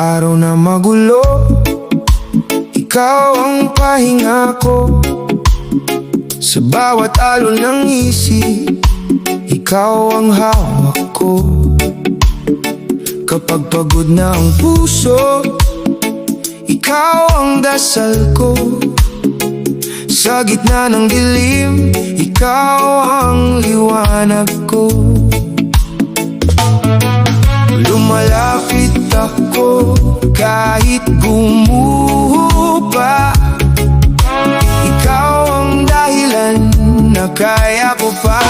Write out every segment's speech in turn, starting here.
araw na magulo, ikaw ang pahinga ko. Sa bawat alon ng isip, ikaw ang hawak ko. Kapag pagod na ang puso, ikaw ang dasal ko. Sa gitna ng dilim, ikaw ang liwanag ko. Lumalapit ako kahit gumuho pa. Ikaw ang dahilan na kaya ko pa.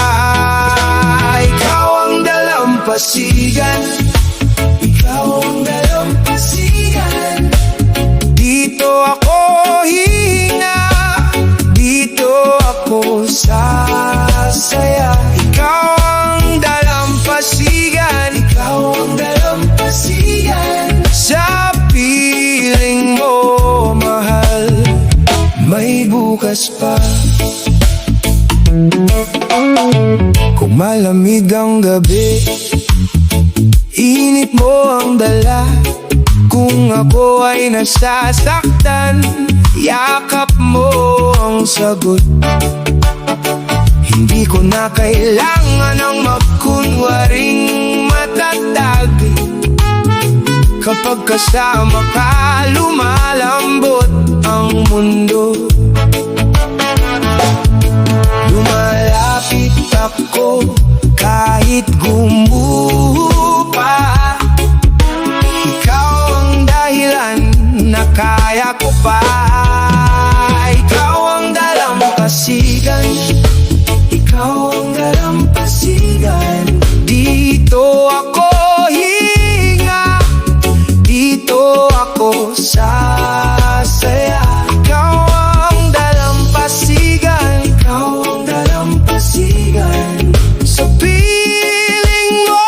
Ikaw ang dalampasigan, ikaw ang dalampasigan. Dito ako hihinga, dito ako sasaya. Ikaw ang dalampasigan, ikaw ang dalampasigan. Sa piling mo, mahal, may bukas pa. Kung malamig ang gabi, init mo ang dala. Kung ako ay nasasaktan, yakap mo ang sagot. Hindi ko na kailangan ng magkunwaring matatag. Kapag kasama ka, lumalambot ang mundo. Lumalapit ako kahit gumuho pa. Ikaw ang dahilan na kaya ko pa. Ikaw ang dalampasigan, ikaw ang dalampasigan. Dito ako hihinga, dito ako sasaya. Ikaw ang dalampasigan, ikaw ang dalampasigan. Sa piling mo,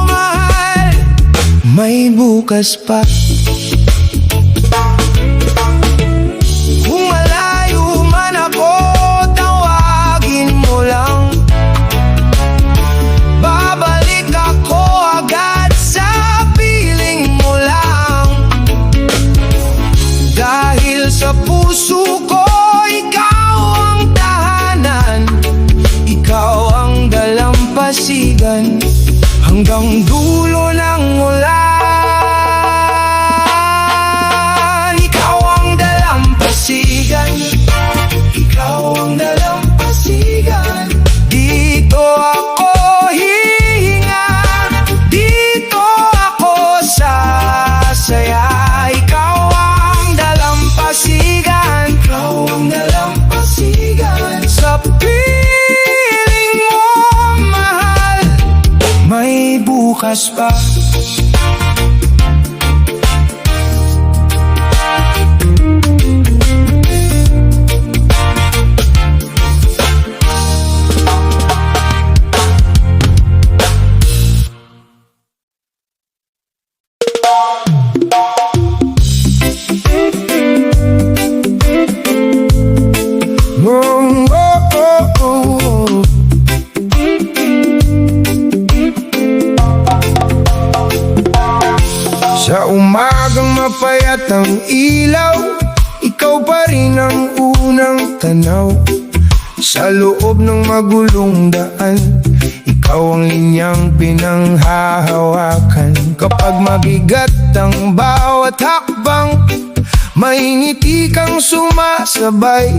mahal, may bukas pa. Kung malayo man ako, tawagin mo lang. Babalik ako agad sa piling mo lang. Dahil sa puso ko, ikaw ang tahanan, ikaw ang dalampasigan hanggang dulo ng ulan. Ikaw ang dalampasigan, ikaw ang dalampasigan. Dito ako hihinga, dito ako sasaya. Ikaw ang dalampasigan, ikaw ang dalampasigan. Sa piling mo, mahal, may bukas pa. Sa umagang mapayat ang ilaw, ikaw pa rin ang unang tanaw. Sa loob ng magulong daan, ikaw ang linyang pinanghahawakan. Kapag mabigat ang bawat hakbang, may ngiti kang sumasabay.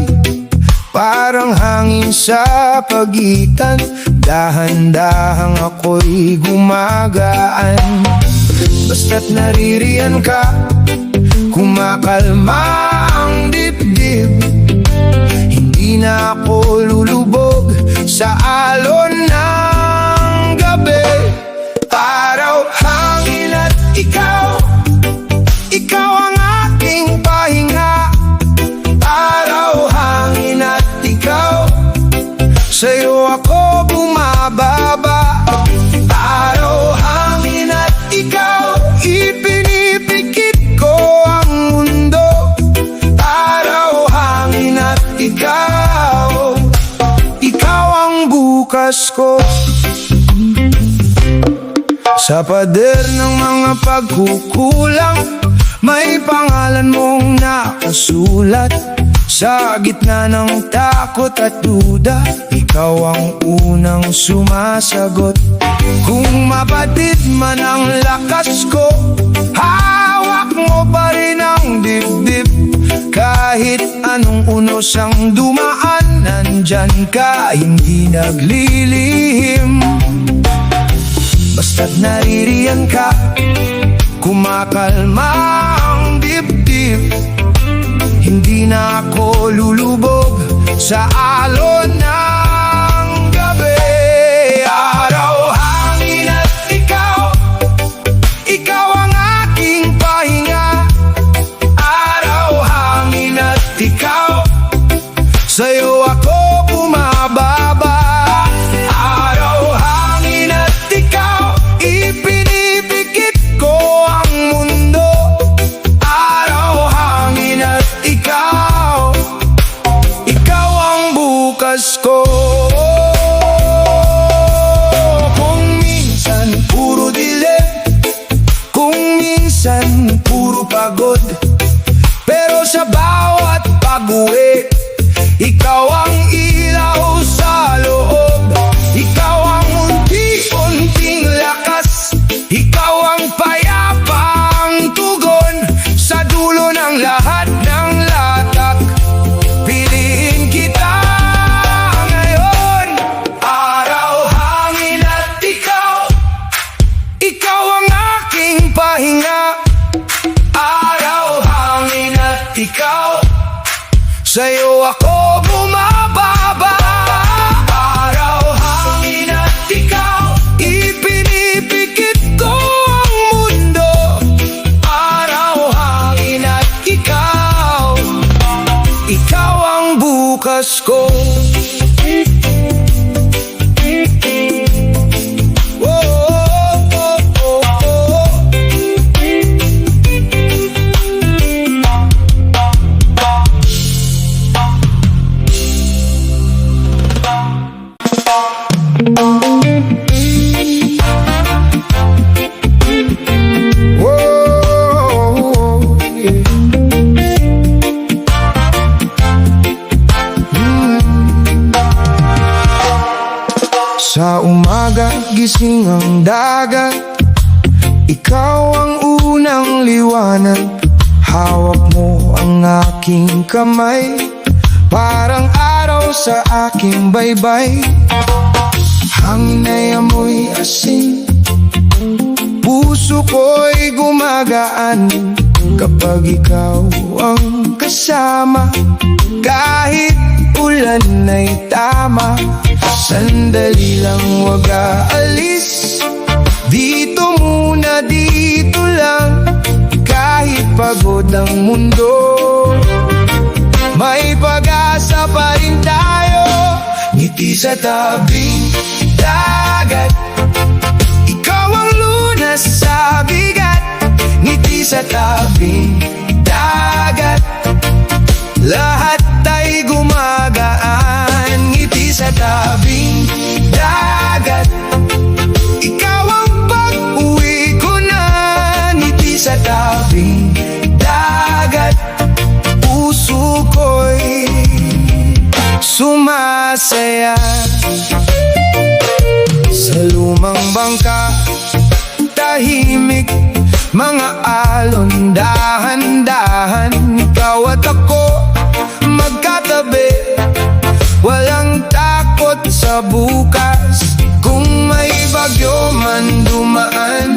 Parang hangin sa pagitan, dahan-dahang ako'y gumagaan. Basta't naririyan ka, kumakalma ang dibdib. Hindi na ako lulubog sa alon ng gabi. Araw, hangin at ikaw, ikaw ang aking pahinga. Araw, hangin at ikaw, sa'yo ako bumababa. Araw, hangin at ikaw, ipinipikit ko ang mundo. Araw, hangin at ikaw, ikaw ang bukas ko. Sa pader ng mga pagkukulang, may pangalan mong nakasulat. Sa gitna ng takot at duda, ikaw ang unang sumasagot. Kung mapatid man ang lakas ko, hawak mo pa rin ang dibdib. Kahit anong unos ang dumaan, nandyan ka, hindi naglilihim. Basta't naririyan ka, kumakalma ang dibdib. Hindi na ako lulubog sa alon ng gabi. Araw, hangin at ikaw, ikaw ang aking pahinga. Araw, hangin at ikaw, sa'yo ako bumababa. Araw, hangin at ikaw, ipinipikit ko ang mundo. Araw, hangin at ikaw, ikaw ang bukas ko. Kung minsan puro dilim, kung minsan puro pagod, pero sa bawat pag-uwi, ikaw ang ilaw sa loob. Ikaw ang unti-unting lakas, ikaw ang payapang tugon. Sa dulo ng lahat ng latak, piliin kita ngayon. Araw, hangin at ikaw, ikaw ang aking pahinga. Araw, hangin at ikaw, sa'yo ako bumababa. Araw, hangin at ikaw, ipinipikit ko ang mundo. Araw, hangin at ikaw, ikaw ang bukas ko. Sa umaga, gising ang dagat, ikaw ang unang liwanag. Hawak mo ang aking kamay, parang araw sa aking baybay. Hangin ay amoy asin, puso ko'y gumagaan kapag ikaw ang kasama. Kahit ulan ay tama, sandali lang wag aalis. Dito muna, dito lang, kahit pagod ang mundo, may pag-asa pa rin tayo. Ngiti sa tabing dagat, ikaw ang lunas sa bigat. Ngiti sa tabing dagat, lahat ay gumagaan. Ngiti sa tabing dagat, ikaw ang pag-uwi ko na. Ngiti sa tabing dagat, puso ko'y sumasaya. Sa lumang bangka, tahimik, mga alon, dahan-dahan. Ikaw at ako magkatabi, walang takot sa bukas. Kung may bagyo man dumaan,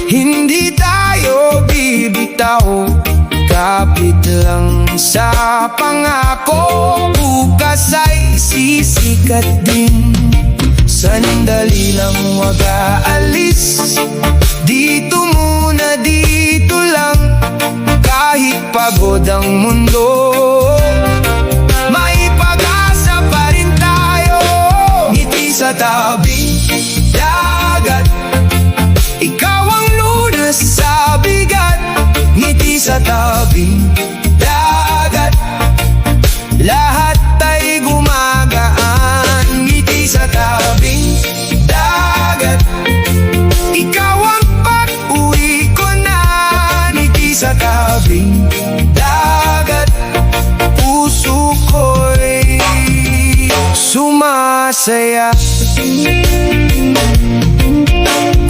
hindi tayo bibitaw. Kapit lang sa pangako, bukas ay sisikat din. Sandali lang wag aalis, dito muna, dito lang, kahit pagod ang mundo, may pag-asa pa rin tayo. Ngiti sa tabing dagat, ikaw ang lunas sa bigat. Ngiti sa tabing dagat, lahat ay gumagaan. Ngiti sa tabing dagat, sumasaya.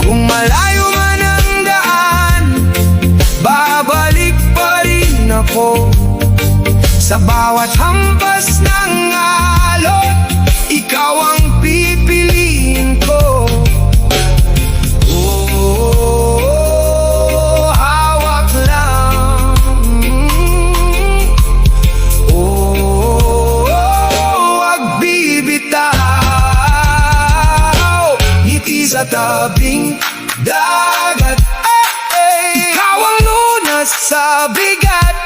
Kung malayo man ang daan, babalik pa rin ako. Sa bawat hampas ng alon, ikaw ang pipiliin ko. Oh, hawak lang. Oh, wag bibitaw. Ngiti sa tabing dagat. Ikaw ang lunas sa bigat.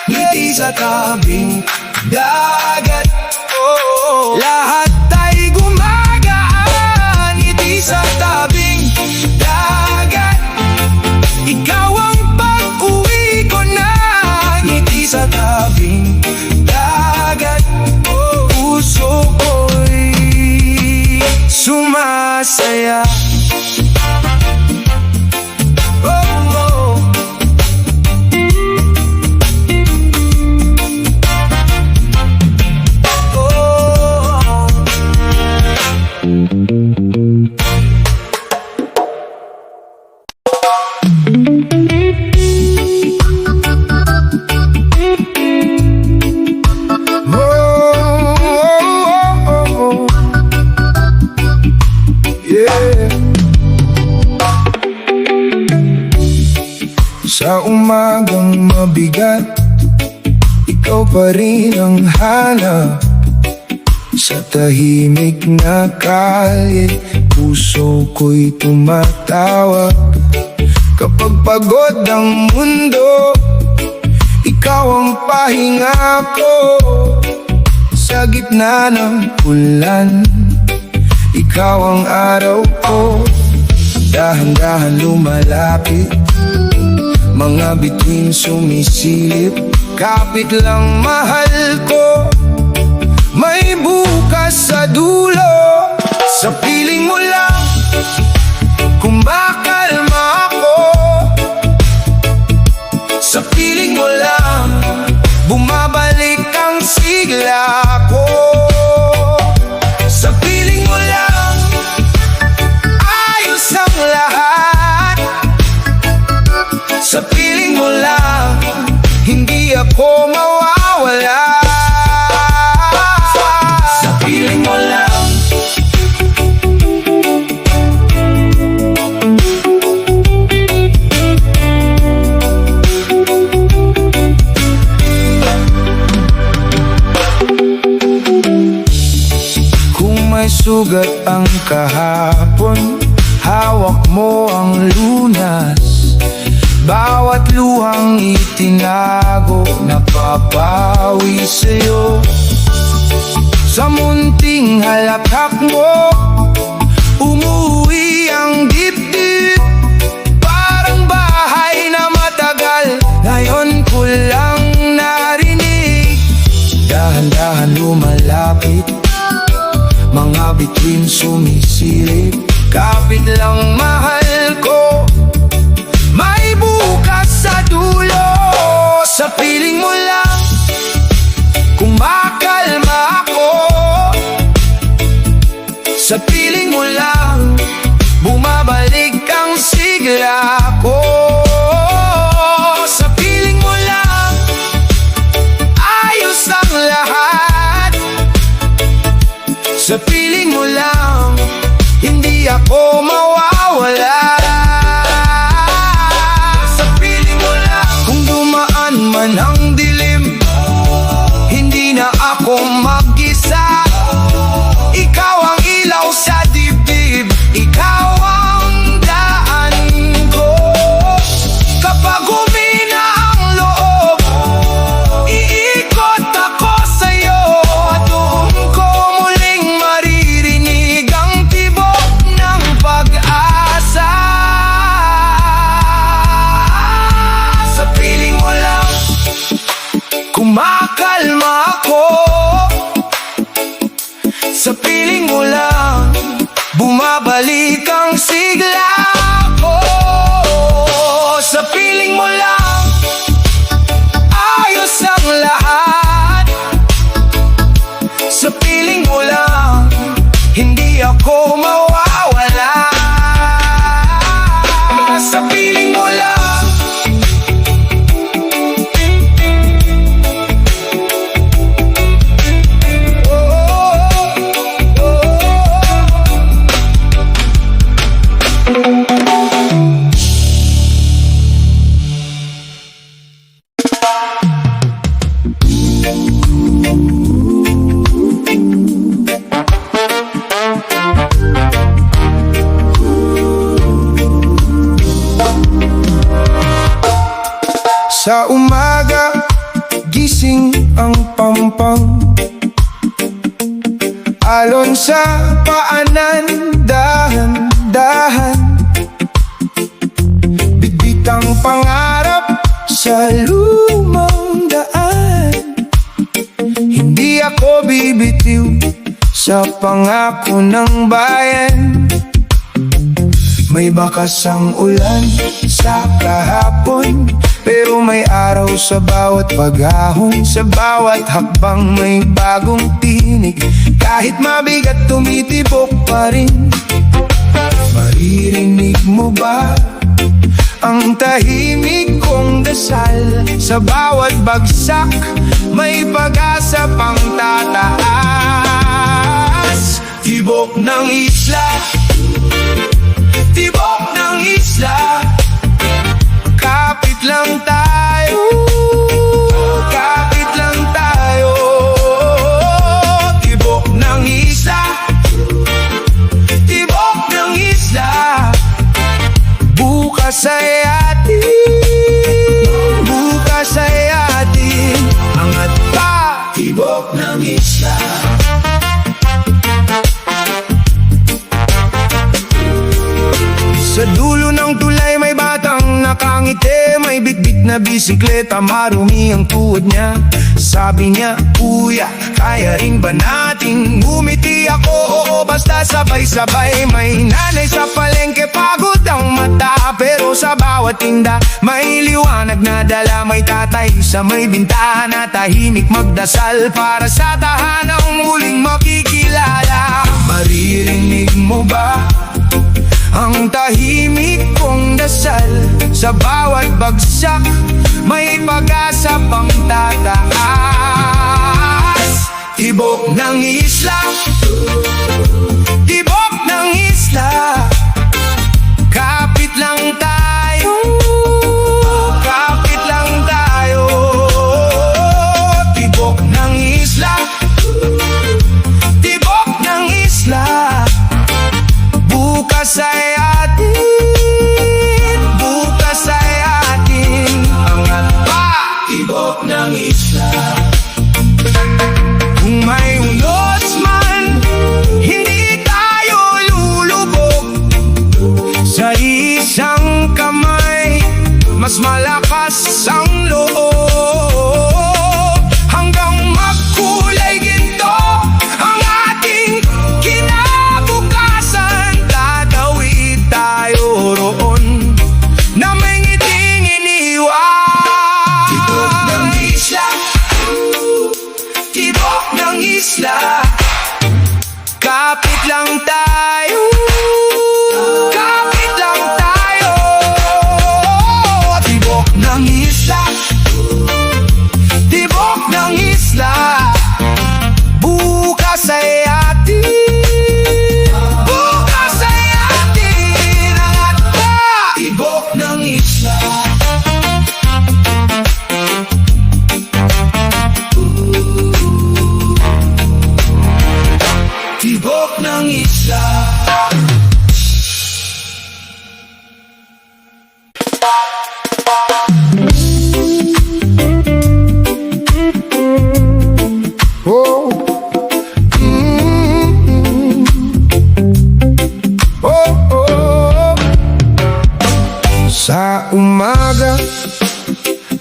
Ngiti sa tabing dagat. Lahat ay gumagaan. Ngiti sa tabing dagat. Ikaw ang pag-uwi ko na. Ngiti sa tabing dagat. Puso ko'y sumasaya. Sa umagang mabigat, ikaw pa rin ang hanap. Sa tahimik na kalye, puso ko'y tumatawag. Kapag pagod ang mundo, ikaw ang pahinga ko. Sa gitna ng ulan, ikaw ang araw ko. Dahan-dahan lumalapit, mga bituin sumisilip. Kapit lang mahal ko, may bukas sa dulo. Sa piling mo lang kumakalma ako. Sa piling mo lang bumabalik ang sigla ko. Sa piling mo lang ayos ang lahat. Sa piling mo lang hindi ako mawawala. Sa piling mo lang. Kung may sugat ang kahapon, hawak mo ang lunas. Bawat luhang itinago, napapawi sa'yo. Sa munting halakhak mo, umuwi ang dibdib. Parang bahay na matagal, ngayon ko lang narinig. Dahan-dahan lumalapit, mga bituin sumisilip. Kapit lang mahal ko, may bukas sa dulo. Sa piling mo lang kumakalma ako. Sa piling mo lang bumabalik ang sigla ko. Sa piling mo lang ayos ang lahat. Sa piling mo lang hindi ako mawawala. Man ang dilim, hindi na ako mag-isa. Ikaw ang ilaw sa dibdib, ikaw ang daan ko. Kapag humina ang loob, iikot ako sa'yo. At doon ko muling maririnig ang tibok ng pag-asa. Sa piling mo lang kumakalma ako. Sa piling mo lang bumabalik ang sigla ko. Sa piling mo lang ayos ang lahat. Sa piling mo lang Sa umaga, gising ang pampang, alon sa paanan, dahan-dahan, bitbit ang pangarap sa lumang daan. Hindi ako bibitiw sa pangako ng bayan. May bakas ang ulan sa kahapon, pero may araw sa bawat paghahon. Sa bawat hakbang may bagong tinig, kahit mabigat tumitibok pa rin. Maririnig mo ba ang tahimik kong dasal? Sa bawat bagsak may pag-asa pang tataas. Tibok ng isla, tibok ng isla, kapit lang tayo, kapit lang tayo. Tibok ng isla, tibok ng isla, bukas ay atin, bukas ay atin. Angat pa, tibok ng isla. Sa dulo ng tulay may batang nakangiti, may bitbit na bisikleta, marumi ang tuhod niya. Sabi niya, kuya, kaya rin ba nating umiti? Ako, oo, basta sabay-sabay. May nanay sa palengke, pagod ang mata, pero sa bawat tinda may liwanag na dala. May tatay sa may bintana, tahimik magdasal para sa tahanang muling makikilala. Maririnig mo ba ang tahimik kong dasal? Sa bawat bagsak may pag-asa pang tataas. Tibok ng isla, tibok ng isla, kapit lang tayo, kapit lang tayo. Tibok ng isla, tibok ng isla, bukas ay atin, bukas ay atin. Angat pa, tibok ng isla. Kung may unos man, hindi tayo lulubog. Sa isang kamay, mas malakas ang loob. Hanggang magkulay ginto ang ating kinabukasan, tatawid tayo roon na may ngiting iniwan. Tibok ng isla, tibok ng isla, kapit lang tayo, kapit lang tayo. Tibok ng isla, tibok ng isla, bukas ay atin, bukas ay atin. Angat pa, tibok ng isla. Tibok ng isla. Oh. Oh, oh. Sa umaga,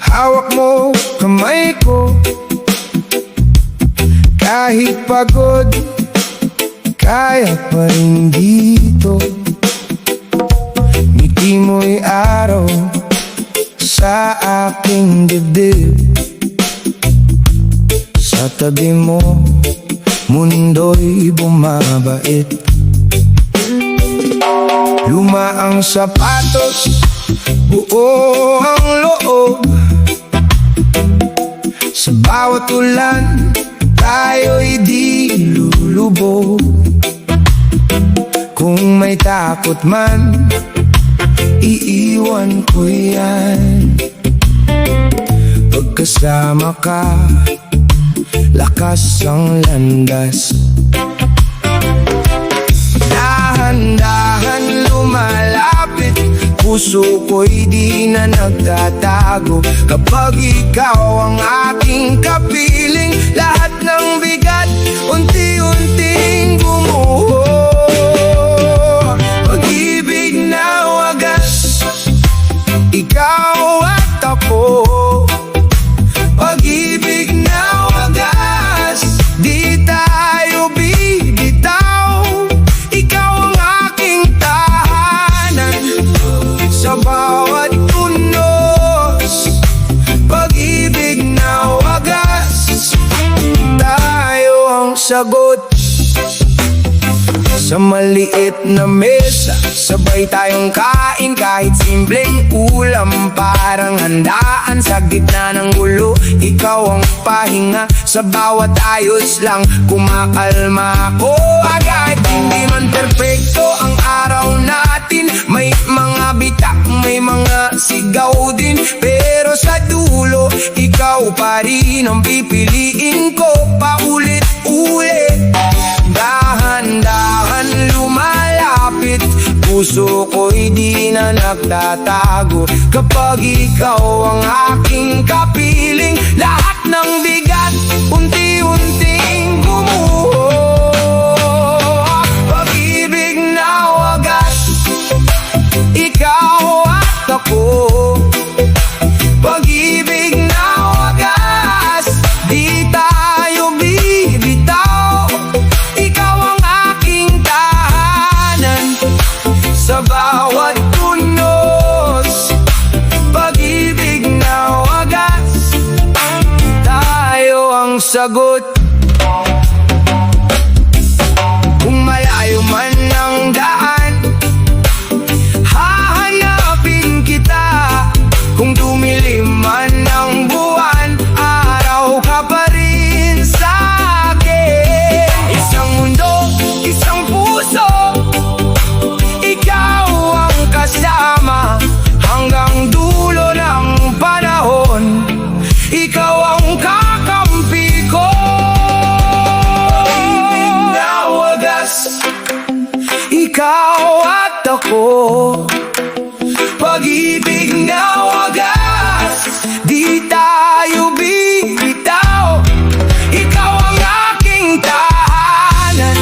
hawak mo kamay ko, kahit pagod, kaya pa rin dito. Ngiti mo'y araw sa aking dibdib. Sa tabi mo, mundo'y bumabait. Luma ang sapatos, buo ang loob. Sa bawat ulan, tayo'y di lulubog. Kung may takot man, iiwan ko yan. Pagkasama ka, lakas ang landas. Dahan-dahan lumalapit, puso ko'y di na nagtatago. Kapag ikaw ang aking kapiling, lahat ng bigat unti-unting gumuho. Pag-ibig na wagas, ikaw at ako. Pag-ibig na wagas, di tayo bibitaw. Ikaw ang aking tahanan sa bawat tunos. Pag-ibig na wagas, tayo ang sagot. Sa maliit na mesa, sabay tayong kain kahit simpleng ulam. Parang handaan sa gitna ng gulo. Ikaw ang pahinga sa bawat ayos lang. Kumakalma ako agad. Hindi man perpekto ang araw natin. May mga bitak, may mga sigaw din. Pero sa dulo, ikaw pa rin ang pipiliin ko. Paulit-ulit, dahan-dahan lumalapit. Puso ko'y di na nagtatago. Kapag ikaw ang aking kapiling, lahat ng bigat unti-unting gumuho. Pag-ibig na wagas, ikaw at ako. Pag-ibig na wagas, di tayo bibitaw. Ikaw ang aking tahanan sa bawat tunos. Pag-ibig na wagas, tayo ang sagot. Kung malayo man ang daan, hahanapin kita. Kung dumilim man ang buwan, araw ka pa rin sa akin. Isang mundo, isang puso, ikaw ang kasama hanggang dulo ng panahon. Ikaw ang kakampi ko. Pag-ibig na wagas, ikaw at ako. Pag-ibig na wagas, di tayo bibitaw. Ikaw ang aking tahanan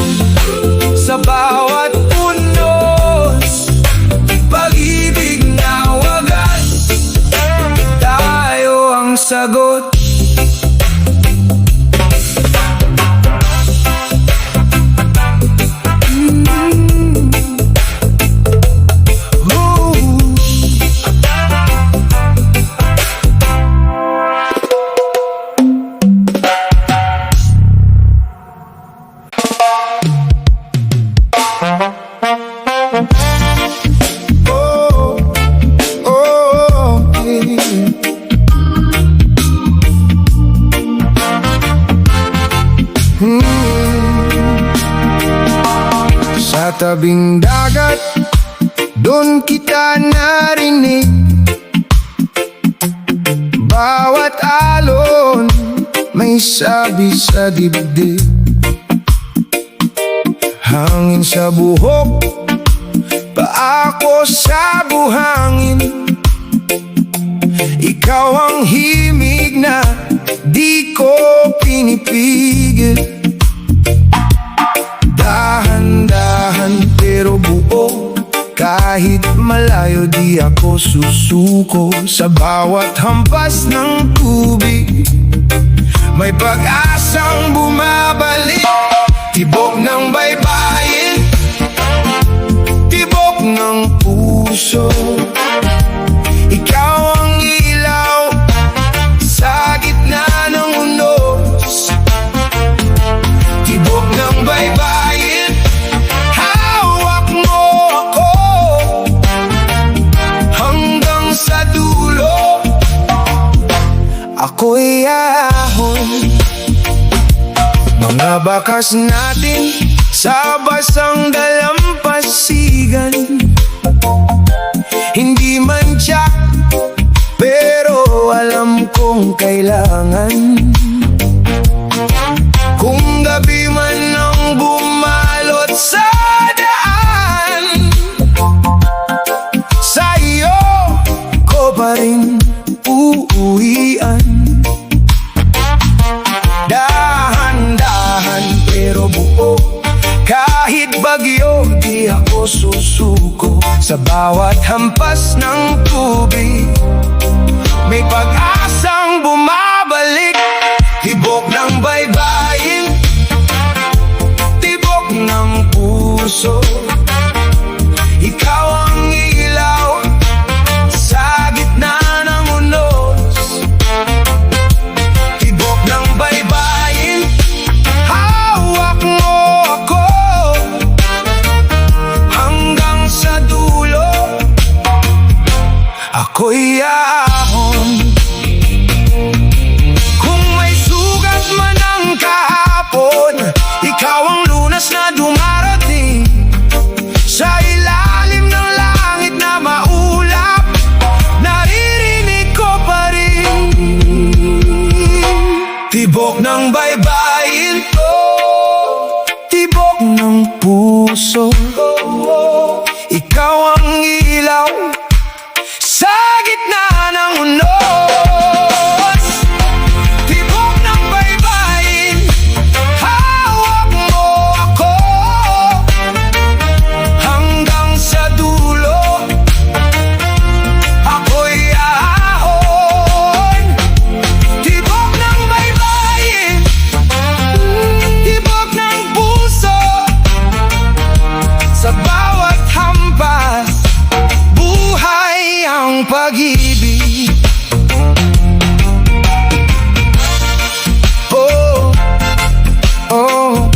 sa bawat punos. Pag-ibig na wagas, tayo ang sagot. Sa tabing dagat, doon kita narinig. Bawat alon may sabi sa dibdib. Hangin sa buhok, paako sa buhangin. Ikaw ang himig na di ko pinipigil. Dahan-dahan pero buo, kahit malayo di ako susuko. Sa bawat hampas ng tubig, may pag-asang bumabalik. Tibok ng baybayin, tibok ng puso. Ikaw ang ilaw sa gitna ng unos. Tibok ng baybayin, hawak mo ako hanggang sa dulo. Ako'y ahon, mga bakas natin sa basang dalampasigan. Hindi man tiyak, pero alam kong kailangan. Kung gabi man ang bumalot sa daan, sa iyo rin uuwian. Dahan-dahan pero buo, kahit bagyo di ako susuko. Sa bawat hampas ng tubig may pag-asang bumabalik. Tibok ng baybayin, tibok ng puso. Ikaw ang ilaw sa gitna ng unos. Tibok ng baybayin, hawak mo ako hanggang sa dulo. Ako'y ahon. Kung may sugat man ang kahapon, ikaw ang lunas na dumarating. Sa ilalim ng langit na maulap, naririnig ko pa rin. Tibok ng baybayin, tibok ng puso. Ikaw ang ilaw sa gitna ng unos. Tibok ng baybayin, hawak mo ako hanggang sa dulo. Ako'y ahon. Tibok ng baybayin, tibok ng puso. Sa bawat hampas, buhay ang pag-ibig. Oh, oh.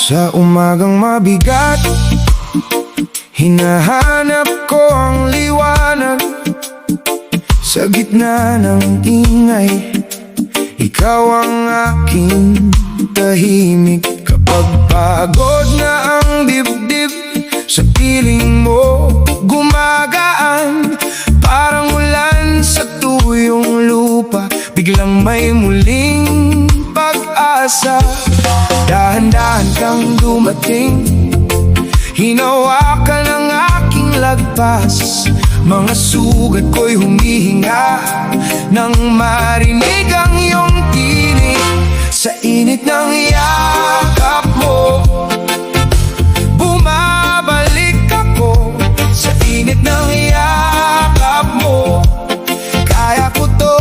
Sa umagang mabigat, hinahanap ko ang liwanag. Sa gitna ng ingay, ikaw ang aking tahimik. Kapag pagod na ang dibdib, sa piling mo gumagaan. Parang ulan sa tuyong lupa, biglang may muling pag-asa. Dahan-dahan kang dumating, hinawakan ang aking lagpas. Mga sugat ko'y humihinga nang marinig ang iyong tinig. Sa init ng yakap mo, bumabalik ako. Sa init ng yakap mo, kaya ko to.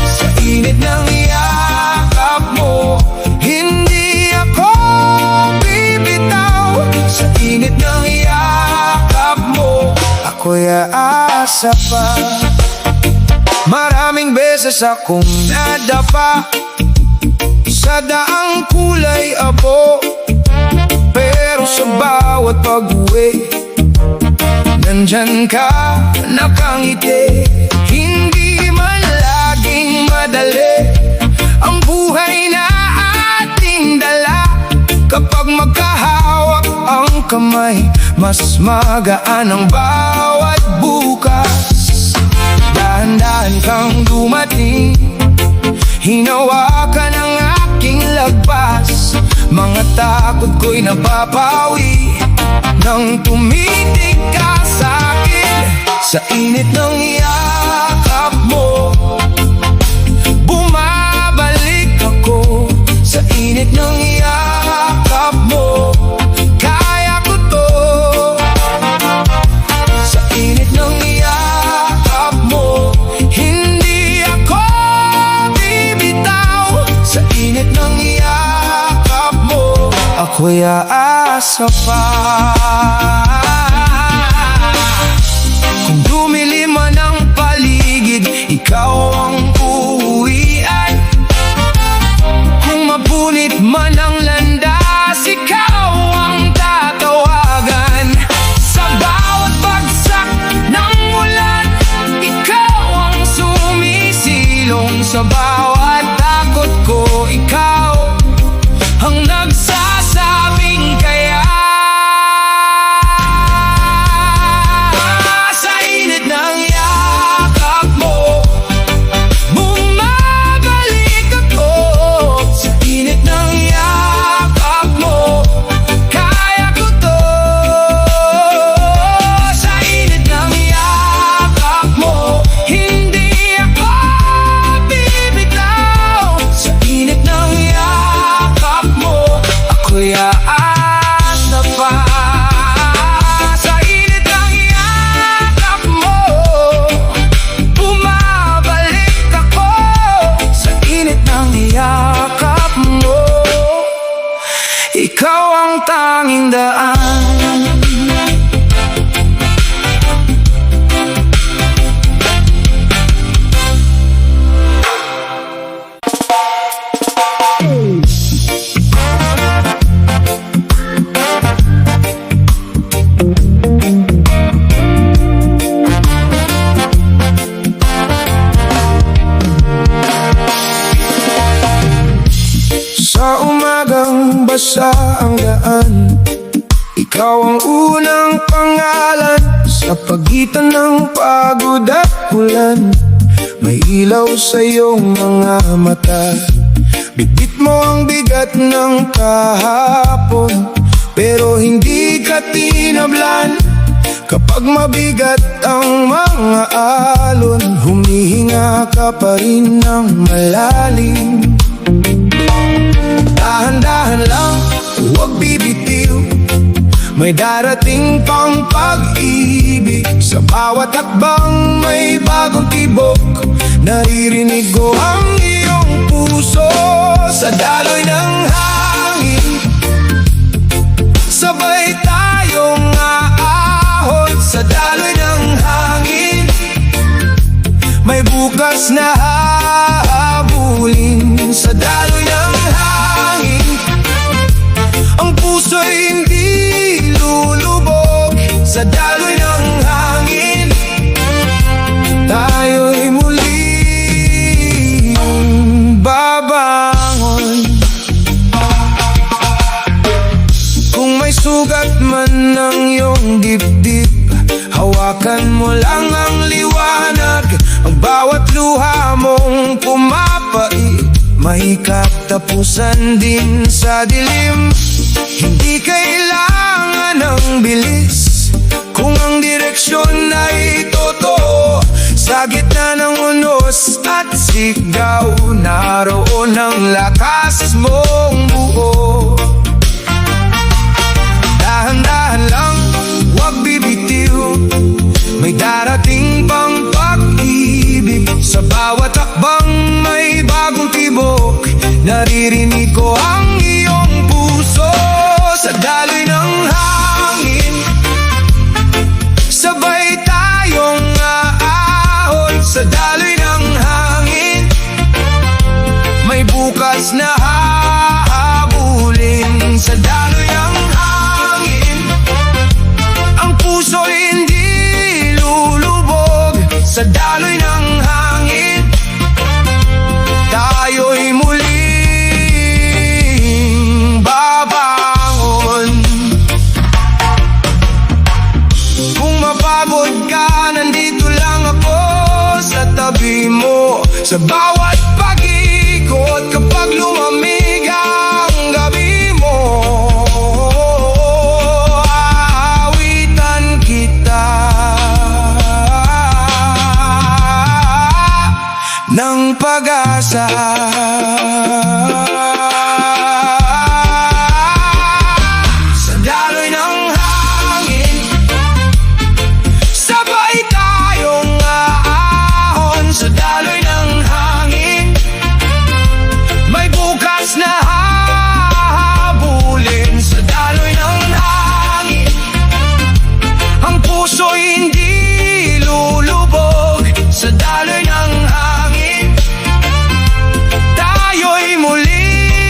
Sa init ng yakap mo, hindi ako bibitaw. Sa init ng yakap mo, ako'y aasa pa. Maraming beses akong nadapa sa daang kulay abo, pero sa bawat pag-uwi, nandyan ka, nakangiti. Hindi man laging madali ang buhay na ating dala. Kapag magkahawak ang kamay, mas magaan ang bawat bukas. Dahan-dahan kang dumating, hinawakan ang aking lagpas. Mga takot ko'y napapawi nang tumitig ka sa'kin. Sa init ng yakap mo, bumabalik ako. Sa init ng yakap mo, kaya ko to. Sa init ng yakap mo, hindi ako bibitaw. Sa init ng yakap mo, ako'y aasa pa. Kung dumilim man ang paligid, ikaw ang uuwian. Kung mapunit man ang landas, ikaw ang tatawagan. Sa bawat bagsak Sa bawat takot ko, ikaw ang nagsasabing kaya. Sa init ng yakap mo, bumabalik ako. Sa init ng yakap mo, kaya ko to. Sa init ng yakap mo, hindi ako bibitaw. Sa init ng yakap mo, ako'y aas na pa. Sa init ng yakap mo, bumabalik ako. Sa init ng yakap mo, ikaw ang tanging daan. Sa umagang basa ang daan, ikaw ang unang pangalan. Sa pagitan ng pagod at ulan, may ilaw sa iyong mga mata. Bitbit mo ang bigat ng kahapon, pero hindi ka tinablan. Kapag mabigat ang mga alon, humihinga ka pa rin ng malalim. Dahan-dahan lang, huwag bibitiw, may darating pang pag-ibig. Sa bawat hakbang may bagong tibok, naririnig ko ang iyong puso. Sa daloy ng hangin, sabay tayong aahon. Sa daloy ng hangin, may bukas na hahabulin. Sa daloy ng hangin, ang puso'y hindi lulubog. Sa daloy ng hangin, tayo'y muling babangon. Kung may sugat man ng iyong dibdib, hawakan mo lang ang liwanag. Ang bawat luha mong pumapait, may katapusan din sa dilim. Hindi kailangan ng bilis kung ang direksyon ay totoo. Sa gitna ng unos at sigaw, naroon ang lakas mong buo. Dahan-dahan lang, huwag bibitiw, may darating pang pag-ibig. Sa bawat hakbang may bagong tibok, naririnig ko ang iyong puso. Sa daloy ng hangin, sabay tayong aahon. Sa daloy ng hangin, may bukas na hahabulin. Sa daloy ng hangin, ang puso'y hindi lulubog. Sa daloy ng hangin, tayo'y muling babangon. Kung mapagod ka, nandito lang ako sa tabi mo. Sa bawat pag-ikot, kapag lumamig ang gabi mo, aawitan kita ng pag-asa. Sa daloy ng hangin, sabay tayong aahon. Sa daloy ng hangin, may bukas na hahabulin. Sa daloy ng hangin, ang puso'y hindi lulubog. Sa daloy ng hangin, tayo'y muling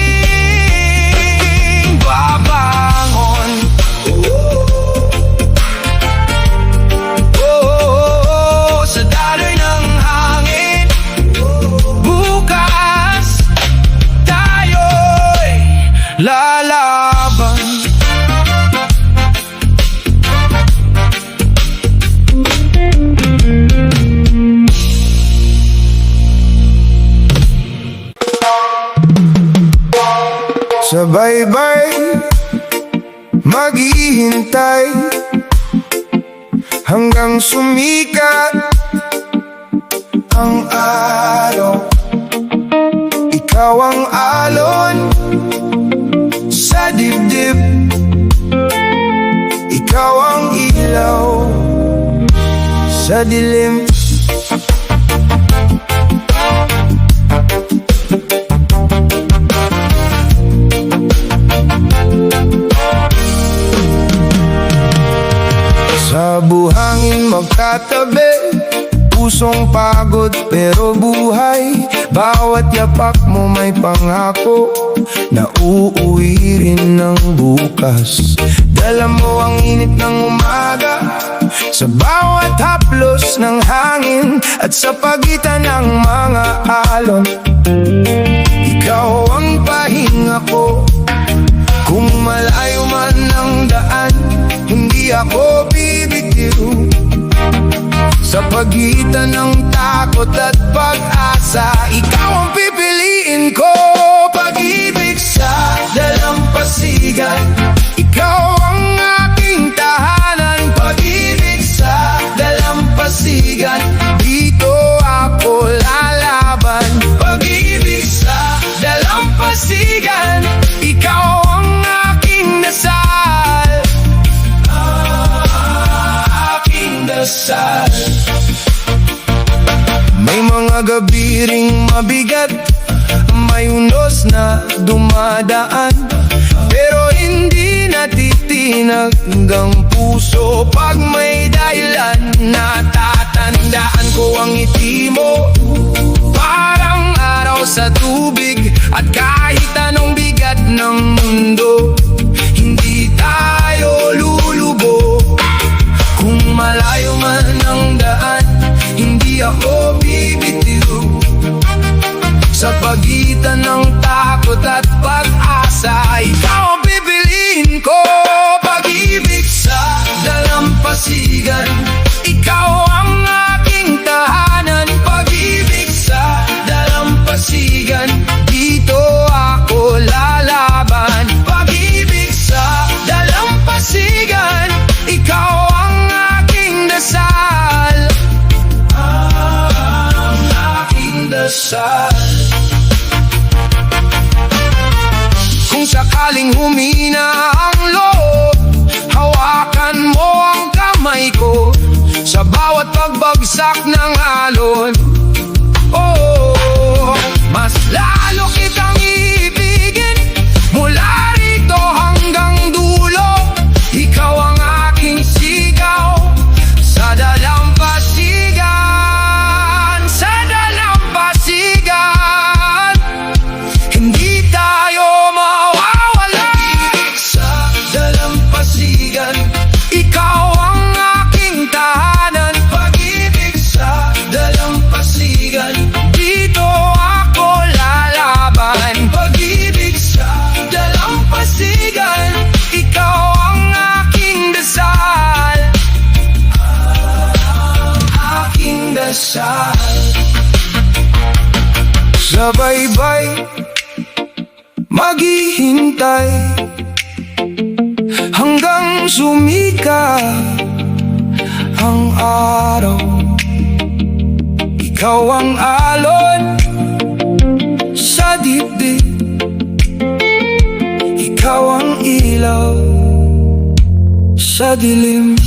maghintay hanggang sumikat ang araw. Ikaw ang alon sa dibdib, ikaw ang ilaw sa dilim. Sa buhangin magkatabi, pusong pagod pero buhay. Bawat yapak mo may pangako na uuwi rin ng bukas. Dala mo ang init ng umaga sa bawat haplos ng hangin at sa pagitan ng mga alon. Ikaw ang pahinga ko kung malayo man ang daan, hindi ako bibitiw. Sa pagitan ng takot at pag-asa, ikaw ang pipiliin ko. Pag-ibig sa dalampasigan, ikaw ang aking tahanan. Pag-ibig sa dalampasigan, dito ako lalaban. Pag-ibig sa dalampasigan, ikaw ang aking dasal. Aking dasal. May mga gabi ring mabigat, may unos na dumadaan, pero hindi natitinag hanggang puso. Pag may dahilan, natatandaan ko ang ngiti mo, parang araw sa tubig. At kahit anong bigat ng mundo, hindi tayo lulubog. Kung malayo man ang daan, hindi ako bibitiw. Sa pagitan ng takot at pag-asa, ikaw ang pipiliin ko. Pag-ibig sa dalampasigan, ikaw ang aking tahanan. Pag-ibig sa dalampasigan, dito ako lalaban. Pag-ibig sa dalampasigan, ikaw ang aking dasal. Ang aking dasal. Kung sakaling humina ang loob, hawakan mo ang kamay ko sa bawat pagbagsak ng alon. Oh, mas lalo kitang iibigin mula rito hanggang dulo. Ikaw ang aking sigaw sa dalampasigan. Sa dalampasigan, hindi tayo mawawala. Pag-ibig sa dalampasigan, ikaw ang aking tahanan. Pag-ibig sa dalampasigan, dito ako lalaban. Pag-ibig sa dalampasigan, ikaw ang aking dasal. Aking dasal. Sabay-bay maghihintay hanggang sumikat ang araw. Ikaw ang alon sa dibdib, ikaw ang ilaw sa dilim.